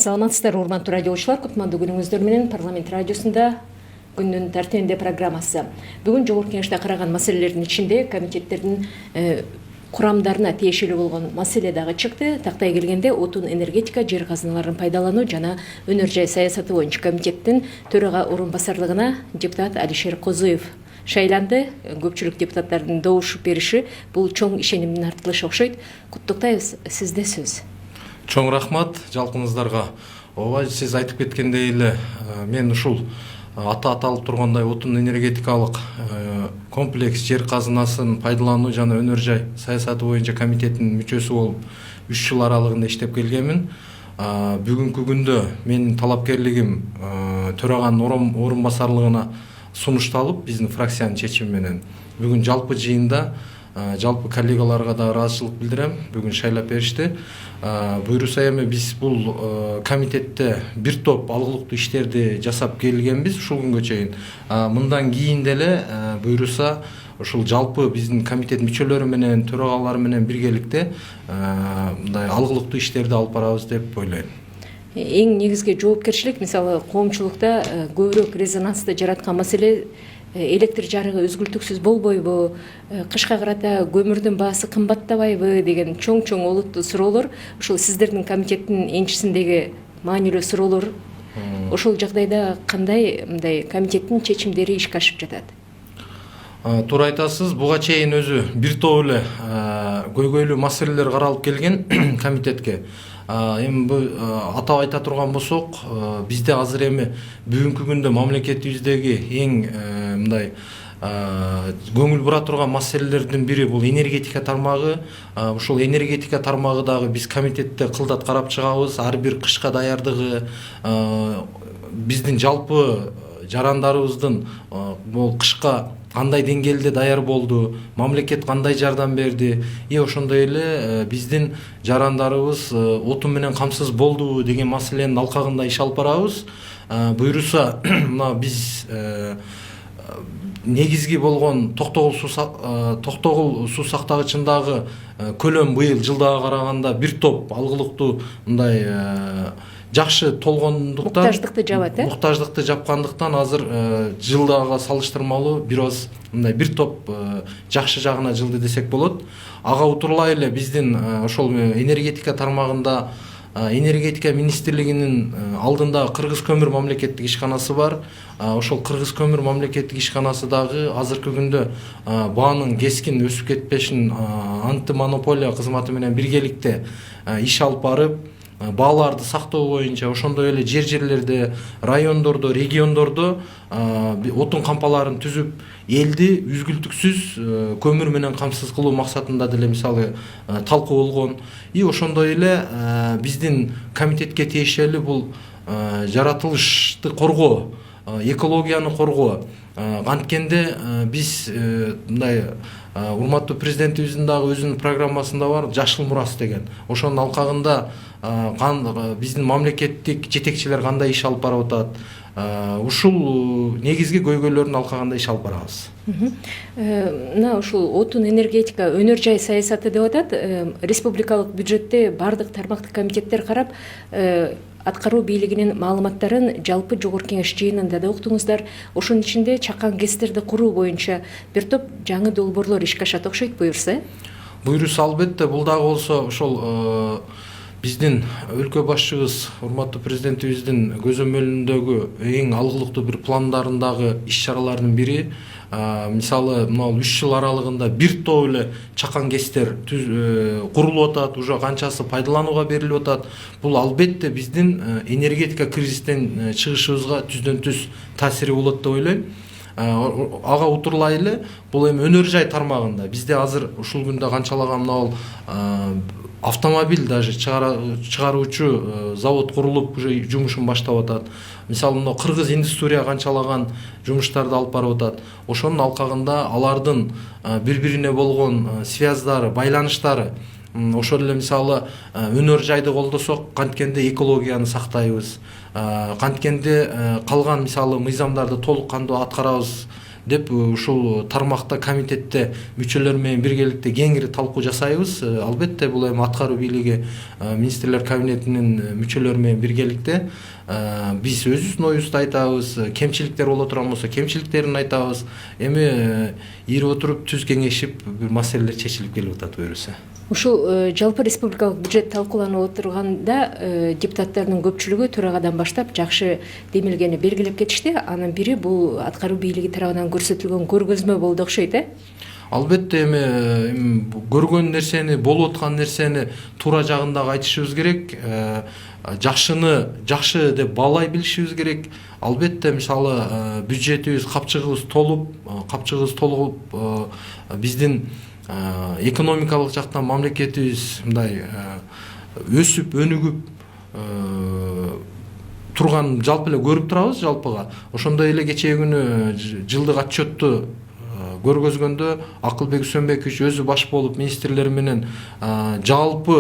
Саламатсыздар, урматтуу радиочулар, кутмандуу күнүңүздөр менен парламент радиосунда күндүн тартибинде программасы. Бүгүн Жогорку Кеңеште караган маселелердин ичинде комитеттердин курамдарына тиешелүү болгон маселе дагы чыкты. Тактай келгенде отун, энергетика, жер казыналарын пайдалануу жана өнөр жай саясаты боюнча комитеттин төрага орун басарлыгына депутат Алишер Козуев шайланды. Көпчүлүк депутаттардын добуш бериши бул чоң ишенимдин артылышы окшойт. Куттуктайбыз, сизде сөз. Чоң рахмат жалпыңыздарга. Ооба, сиз айтып кеткендей эле мен ушул аталып тургандай отун энергетикалык комплекс жер казынасын пайдалануу жана өнөр жай саясаты боюнча комитеттин мүчөсү болуп 3 жыл аралыгында иштеп келгенмин. Бүгүнкү күндө менин талапкерлигим төраганын орун басарлыгына сунушталып, биздин фракциянын чечими менен бүгүн жалпы жыйында жалпы коллегаларга да ыраазычылык билдирем. Бүгүн шайлап беришти. Буйруса эми биз бул комитетте бир топ алгылыктуу иштерди жасап келгенбиз ушул күнгө чейин. Мындан кийин деле буйруса ушул жалпы биздин комитет мүчөлөрү менен, төрагалары менен биргеликте мындай алгылыктуу иштерди алып барабыз деп ойлойм. Эң негизги жоопкерчилик, мисалы, коомчулукта көбүрөөк резонансты жараткан маселе электр жарыгы үзгүлтүксүз болбойбу, кышка карата көмүрдүн баасы кымбаттабайбы деген чоң олуттуу суроолор, ушул сиздердин комитеттин энчисиндеги маанилүү суроолор. Ошол жагдайда кандай мындай комитеттин чечимдери ишке ашып жатат? Туура айтасыз, буга чейин өзү бир топ эле көйгөйлүү маселелер каралып келген комитетке. Эми атап айта турган болсок, бизде азыр эми бүгүнкү күндө мамлекетибиздеги эң мындай көңүл бура турган маселелердин бири бул энергетика тармагы. Ушул энергетика тармагы дагы биз комитетте кылдат карап чыгабыз. Ар бир кышка даярдыгы, биздин жалпы жарандарыбыздын бул кышка кандай деңгээлде даяр болду, мамлекет кандай жардам берди, ошондой эле биздин жарандарыбыз отун менен камсыз болдубу деген маселенин алкагында иш алып барабыз. Буйруса мына биз негизги болгон токтогул суу сактагычындагы көлөм быйыл жылдага караганда бир топ алгылыктуу мындай жакшы толгондуктан, муктаждыкты жапкандыктан азыр жылдага салыштырмалуу бир аз мындай бир топ жакшы жагына жылды десек болот. Ага утурлай эле биздин ошол энергетика тармагында энергетика министрлигинин алдында Кыргыз көмүр мамлекеттик ишканасы бар. Ошол Кыргыз көмүр мамлекеттик ишканасы дагы азыркы күндө баанын кескин өсүп кетпешин антимонополия кызматы менен биргеликте иш алып барып, бааларды сактоо боюнча ошондой эле жерлерде, райондордо, региондордо отун кампаларын түзүп, элди үзгүлтүксүз көмүр менен камсыз кылуу максатында деле мисалы талкуу болгон. Ошондой эле биздин комитетке тиешелүү бул жаратылышты коргоо, экологияны коргоо. Анткенде биз мындай урматтуу президентибиздин дагы өзүнүн программасында бар жашыл мурас деген. Ошонун алкагында биздин мамлекеттик жетекчилер кандай иш алып барып атат, ушул негизги көйгөйлөрдүн алкагында иш алып барабыз. Мына ушул отун, энергетика, өнөр жай саясаты деп атат. Республикалык бюджетте бардык тармактык комитеттер карап, аткаруу бийлигинин маалыматтарын жалпы Жогорку Кеңеш жыйынында да уктуңуздар. Ошонун ичинде чакан ГЭСтерди куруу боюнча бир топ жаңы долбоорлор ишке ашат окшойт, буюрса. Буюрса, албетте, бул дагы болсо ошол биздин өлкө башчыбыз, урматтуу президентибиздин көзөмөлүндөгү эң алгылыктуу бир пландардагы иш-чаралардын бири. Мисалы, мына 3 жыл аралыгында бир топ эле чакан ГЭСтер курулуп атат, уже канчасы пайдаланууга берилип атат. Бул албетте биздин энергетика кризистен чыгышыбызга түздөн-түз таасири болот деп ойлойм. Ага утурлай эле бул эми өнөр жай тармагында бизде азыр ушул күндө канчалаган мына автомобиль даже чыгаруучу завод курулуп уже жумушун баштап атат. Мисалы, мына Кыргыз индустрия канчалаган жумуштарды алып барып атат. Ошонун алкагында алардын бири-бирине болгон связдары, байланыштары, ошол эле мисалы өнөр жайды колдосок, канткенде экологияны сактайбыз, канткенде калган мисалы мыйзамдарды толук кандуу аткарабыз деп ушул тармакта комитетте мүчөлөр менен биргеликте кеңири талкуу жасайбыз. Албетте бул эми аткаруу бийлиги министрлер кабинетинин мүчөлөрү менен биргеликте биз өзүбүздүн оюбузду айтабыз, кемчиликтер боло турган болсо кемчиликтерин айтабыз. Эми ирип отуруп түз кеңешип бир маселелер чечилип келип атат буюрса. Ушул жалпы республикалык бюджет талкууланып отурганда депутаттардын көпчүлүгү төрагадан баштап жакшы демилгени белгилеп кетишти. Анын бири бул аткаруу бийлиги тарабынан көрсөтүлгөн көргөзмө болду окшойт, Албетте эми көргөн нерсени, болуп аткан нерсени туура жагындагы айтышыбыз керек. Жакшыны жакшы деп баалай билишибиз керек. Албетте мисалы бюджетибиз капчыгыбыз толуп биздин экономикалык жактан мамлекетибиз мындай өсүп, өнүгүп турган жалпы эле көрүп турабыз жалпыга. Ошондой эле кечээ күнү жылдык отчетту көргөзгөндө Акылбек Үсөнбекович өзү баш болуп министрлер менен жалпы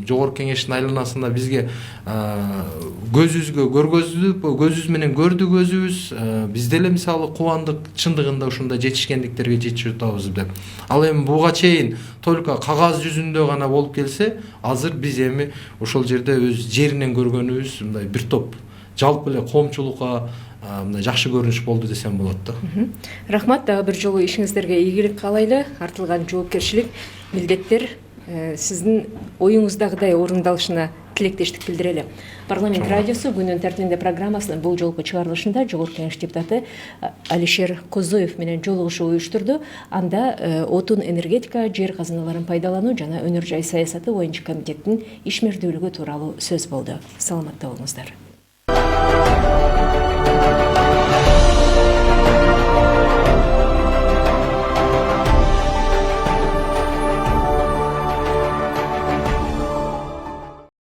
жогорку кеңештин айланасында бизге көзүбүзгө көргөздүп, көзүбүз менен көрдүк өзүбүз. Биз деле мисалы кубандык, чындыгында ушундай жетишкендиктерге жетишип атабыз деп. Ал эми буга чейин только кагаз жүзүндө гана болуп келсе, азыр биз эми ошол жерде өз жеринен көргөнүбүз мындай бир топ жалпы эле коомчулукка мындай жакшы көрүнүш болду десем болот да. Рахмат, дагы бир жолу ишиңиздерге ийгилик каалайлы. Артылган жоопкерчилик, милдеттер сиздин оюңуздагыдай орундалышына тилектештик билдирели. Парламент радиосу күнүнүн тартибинде программасынын бул жолку чыгарылышында жогорку кеңеш депутаты Алишер Козоев менен жолугушуу уюштурду. Анда отун, энергетика, жер казыналарын пайдалануу жана өнөр жай саясаты боюнча комитеттин ишмердүүлүгү тууралуу сөз болду. Саламатта болуңуздар.